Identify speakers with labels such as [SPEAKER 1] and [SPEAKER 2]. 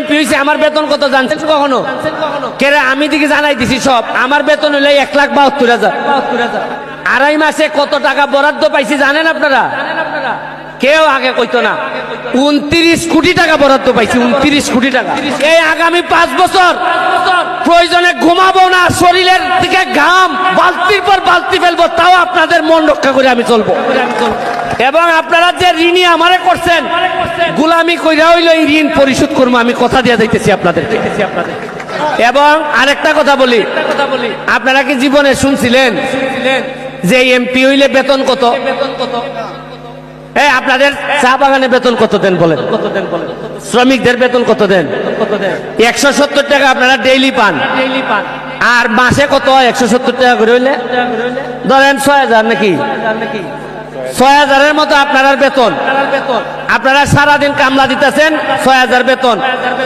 [SPEAKER 1] MP হয়েছে, আমার বেতন কত জানছেন কখনো? কেরে আমি দিকে জানাই দিছি সব। আমার বেতন হইলে 1,72,000। 2.5 মাসে কত টাকা বরাদ্দ পাইছি জানেন আপনারা? কেউ আগে কইতো না। 29 কোটি টাকা বরাদ্দ পাইছি, 29 কোটি টাকা। এই আগামী 5 বছর প্রয়োজনে ঘুমাবো না, শরীরের থেকে ঘাম বালতির পর বালতি ফেলবো, তাও আপনাদের মন রক্ষা করে আমি চলবো। এবং আপনারা যে ঋণী আমারে করছেন, গোলামি কইরা হইলো এই ঋণ পরিশোধ করবো, আমি কথা দিয়ে যাইতেছি আপনাদের। এবং আরেকটা কথা বলি, আপনারা কি জীবনে শুনছিলেন যে এমপি হইলে বেতন কত? আপনাদের চা বাগানে বেতন কত দেন বলেন? শ্রমিকদের বেতন কত দেন? 170 টাকা আপনারা ডেইলি পান। আর মাসে কত? 170 টাকা করে হইলে ধরেন 6,000 নাকি? 6,000-এর মতো আপনার বেতন। আপনারা সারাদিন কামলা দিতেছেন, 6,000 বেতন।